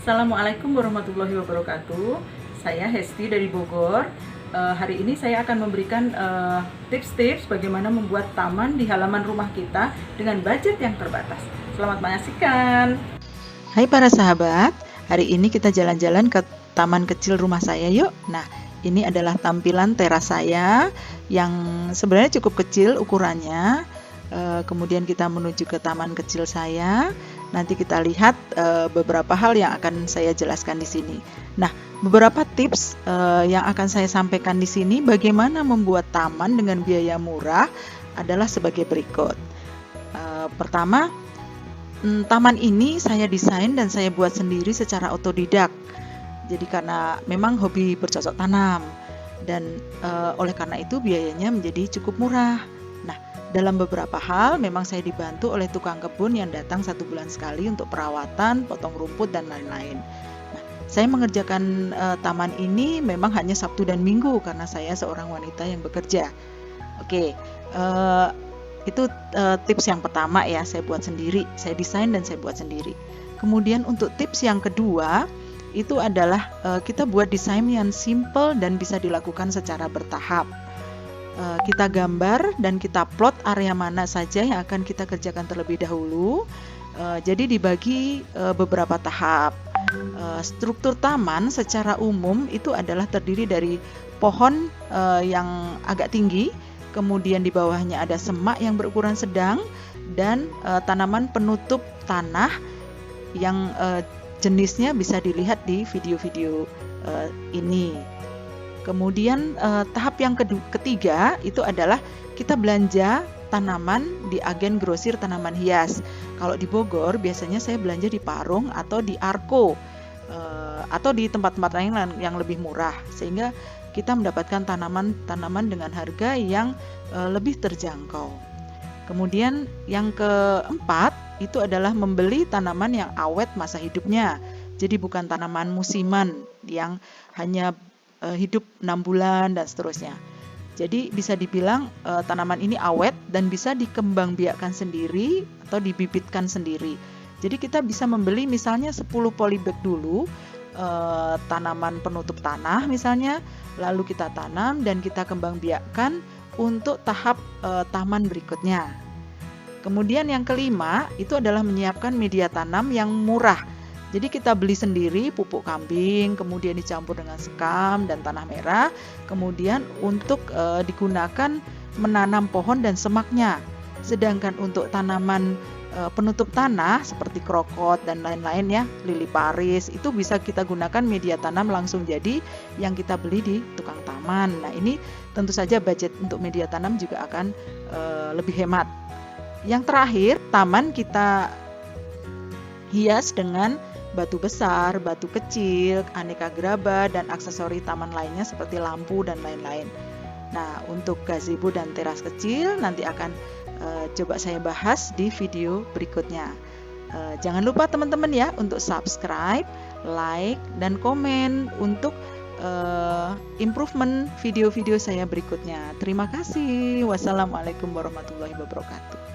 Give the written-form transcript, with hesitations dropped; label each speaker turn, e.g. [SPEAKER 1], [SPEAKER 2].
[SPEAKER 1] Assalamualaikum warahmatullahi wabarakatuh. Saya Hesti dari Bogor. Hari ini saya akan memberikan tips-tips bagaimana membuat taman di halaman rumah kita dengan budget yang terbatas. Selamat menyaksikan.
[SPEAKER 2] Hai para sahabat, hari ini kita jalan-jalan ke taman kecil rumah saya yuk. Nah, ini adalah tampilan teras saya yang sebenarnya cukup kecil ukurannya. Kemudian kita menuju ke taman kecil saya. Nanti kita lihat beberapa hal yang akan saya jelaskan di sini. Nah, beberapa tips yang akan saya sampaikan di sini bagaimana membuat taman dengan biaya murah adalah sebagai berikut. Pertama, taman ini saya desain dan saya buat sendiri secara otodidak. Jadi karena memang hobi bercocok tanam dan oleh karena itu biayanya menjadi cukup murah. Nah, dalam beberapa hal memang saya dibantu oleh tukang kebun yang datang 1 bulan sekali untuk perawatan, potong rumput dan lain-lain. Nah, saya mengerjakan taman ini memang hanya Sabtu dan Minggu karena saya seorang wanita yang bekerja. Oke, itu tips yang pertama ya, saya buat sendiri, saya desain dan saya buat sendiri. Kemudian untuk tips yang kedua itu adalah kita buat desain yang simple dan bisa dilakukan secara bertahap. Kita gambar dan kita plot area mana saja yang akan kita kerjakan terlebih dahulu. Jadi dibagi beberapa tahap. Struktur taman secara umum itu adalah terdiri dari pohon yang agak tinggi, kemudian di bawahnya ada semak yang berukuran sedang dan tanaman penutup tanah yang jenisnya bisa dilihat di video-video ini. Kemudian tahap yang ketiga itu adalah kita belanja tanaman di agen grosir tanaman hias. Kalau di Bogor biasanya saya belanja di Parung atau di Arko atau di tempat-tempat lain yang lebih murah, sehingga kita mendapatkan tanaman dengan harga yang lebih terjangkau. Kemudian yang keempat itu adalah membeli tanaman yang awet masa hidupnya. Jadi bukan tanaman musiman yang hanya hidup 6 bulan dan seterusnya. Jadi bisa dibilang tanaman ini awet dan bisa dikembangbiakkan sendiri atau dibibitkan sendiri. Jadi kita bisa membeli misalnya 10 polybag dulu, tanaman penutup tanah misalnya, lalu kita tanam dan kita kembangbiakkan untuk tahap taman berikutnya. Kemudian yang kelima itu adalah menyiapkan media tanam yang murah. Jadi kita beli sendiri pupuk kambing, kemudian dicampur dengan sekam dan tanah merah, kemudian untuk digunakan menanam pohon dan semaknya. Sedangkan untuk tanaman penutup tanah seperti krokot dan lain-lain ya, lili paris, itu bisa kita gunakan media tanam langsung jadi yang kita beli di tukang taman. Nah, ini tentu saja budget untuk media tanam juga akan lebih hemat. Yang terakhir, taman kita hias dengan batu besar, batu kecil, aneka gerabah, dan aksesori taman lainnya seperti lampu dan lain-lain. Nah, untuk gazebo dan teras kecil nanti akan coba saya bahas di video berikutnya. Jangan lupa teman-teman ya untuk subscribe, like, dan komen untuk improvement video-video saya berikutnya. Terima kasih. Wassalamualaikum warahmatullahi wabarakatuh.